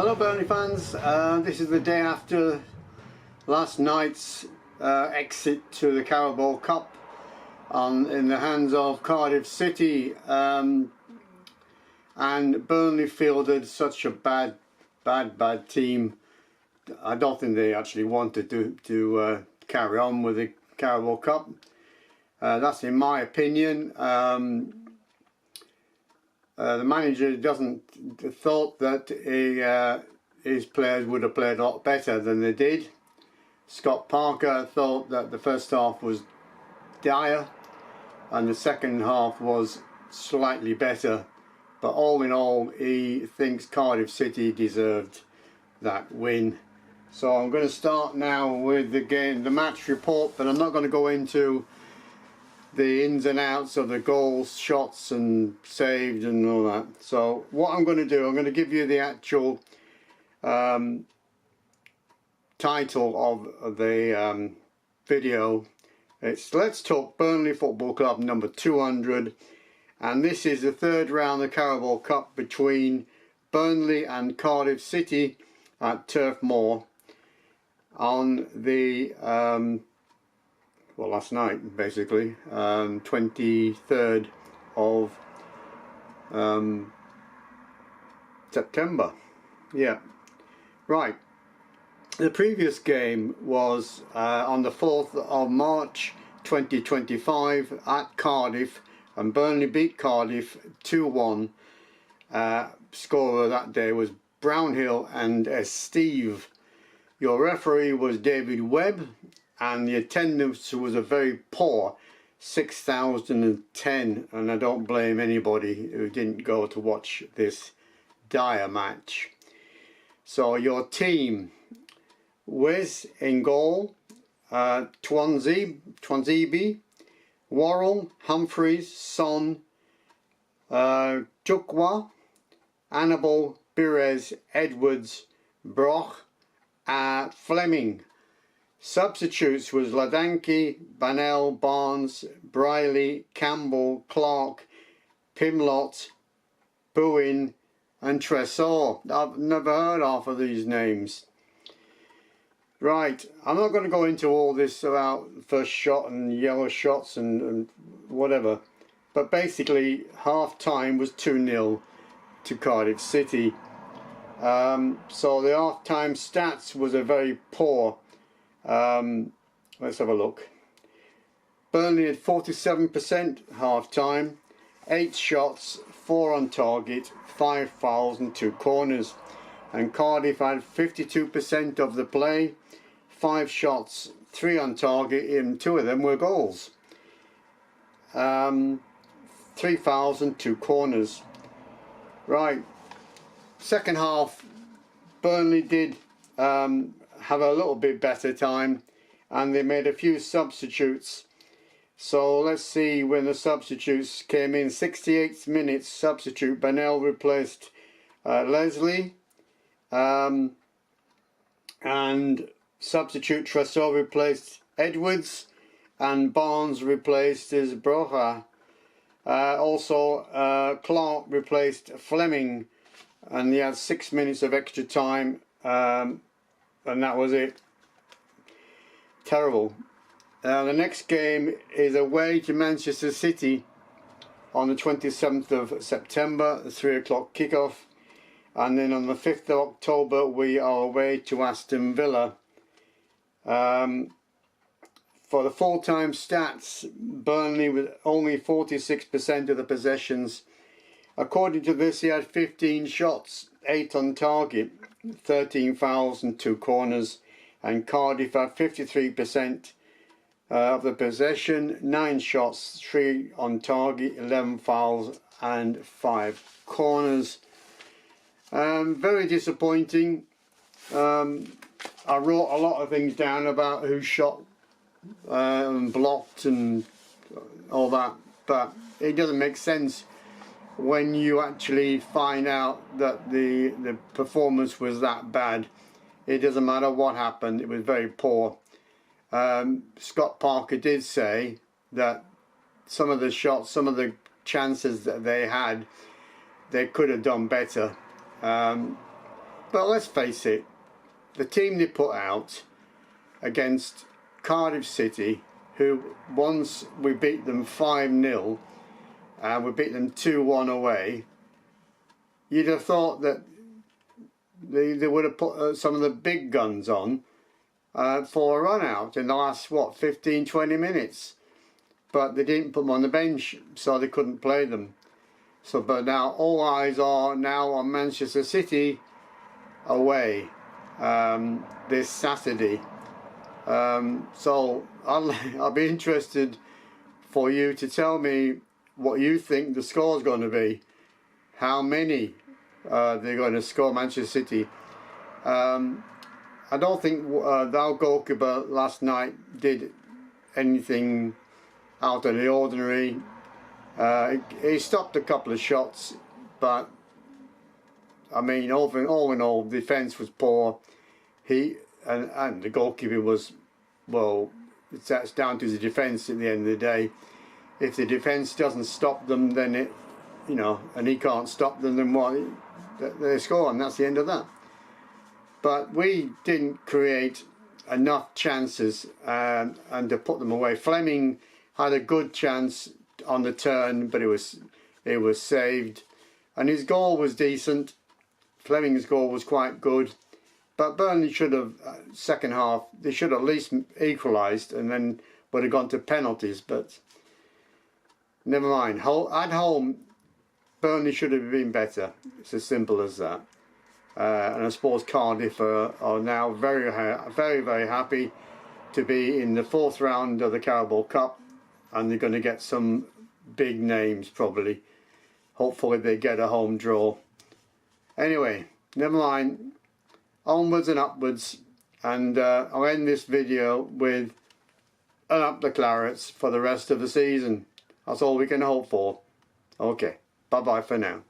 Hello Burnley fans, this is the day after last night's exit to the Carabao Cup in the hands of Cardiff City, and Burnley fielded such a bad team. I don't think they actually wanted to carry on with the Carabao Cup. That's in my opinion. The manager thought that his players would have played a lot better than they did. Scott Parker thought that the first half was dire and the second half was slightly better, but all in all he thinks Cardiff City deserved that win. So I'm going to start now with the match report, but I'm not going to go into the ins and outs of the goals, shots and saved and all that. So what I'm going to do, I'm going to give you the actual title of the video. It's Let's Talk Burnley Football Club number 200, and this is the third round of the Carabao Cup between Burnley and Cardiff City at Turf Moor on the well, last night basically, 23rd of September. Yeah, right. The previous game was on the 4th of March 2025 at Cardiff, and Burnley beat Cardiff 2-1. Scorer that day was Brownhill and Steve. Your referee was David Webb, and the attendance was a very poor 6,010, and I don't blame anybody who didn't go to watch this dire match. So your team: Wes in goal, Twanzebe, Worrell, Humphreys, Son, Chukwa, Annabelle, Pires, Edwards, Broch, Fleming. Substitutes was Ladanki, Banel, Barnes, Briley, Campbell, Clark, Pimlott, Bowen and Tresor. I've never heard half of these names. Right, I'm not going to go into all this about first shot and yellow shots and whatever, but basically half time was 2-0 to Cardiff City. So the half time stats was a very poor. Let's have a look. Burnley had 47% half time, 8 shots, 4 on target, 5 fouls and 2 corners, and Cardiff had 52% of the play, 5 shots, 3 on target, and 2 of them were goals. 3 fouls and 2 corners. Right, second half Burnley did have a little bit better time, and they made a few substitutes. So let's see when the substitutes came in. 68th minute substitute, Banel replaced Leslie, and substitute Tresor replaced Edwards, and Barnes replaced his Brocha. Also Clark replaced Fleming, and he had 6 minutes of extra time, and that was it. Terrible. The next game is away to Manchester City on the 27th of September, the 3 o'clock kickoff, and then on the 5th of October we are away to Aston Villa. For the full-time stats, Burnley with only 46% of the possessions. According to this, he had 15 shots, 8 on target, 13 fouls and 2 corners, and Cardiff had 53% of the possession, 9 shots, 3 on target, 11 fouls and 5 corners. Very disappointing. I wrote a lot of things down about who shot and blocked and all that, but it doesn't make sense when you actually find out that the performance was that bad. It doesn't matter what happened, it was very poor. Scott Parker did say that some of the shots, some of the chances that they had, they could have done better. But let's face it, the team they put out against Cardiff City, who once we beat them 5-0 and we beat them 2-1 away, you'd have thought that they would have put some of the big guns on for a run out in the last, what, 15-20 minutes. But they didn't put them on the bench, so they couldn't play them. So, but now all eyes are now on Manchester City away this Saturday. So I'll be interested for you to tell me what you think the score's going to be. How many they're going to score, Manchester City. I don't think our goalkeeper last night did anything out of the ordinary. He stopped a couple of shots, but I mean, all in all, defence was poor. And the goalkeeper was, well, that's down to the defence at the end of the day. If the defence doesn't stop them, then it, you know, and he can't stop them, then what? They score, and that's the end of that. But we didn't create enough chances and to put them away. Fleming had a good chance on the turn, but it was saved, and his goal was decent. Fleming's goal was quite good, but Burnley should have second half. They should have at least equalised, and then would have gone to penalties. But never mind. At home, Burnley should have been better. It's as simple as that. And I suppose Cardiff are now very happy to be in the 4th round of the Carabao Cup, and they're going to get some big names probably. Hopefully they get a home draw. Anyway, never mind. Onwards and upwards, and I'll end this video with an up the Clarets for the rest of the season. That's all we can hope for. Okay, bye bye for now.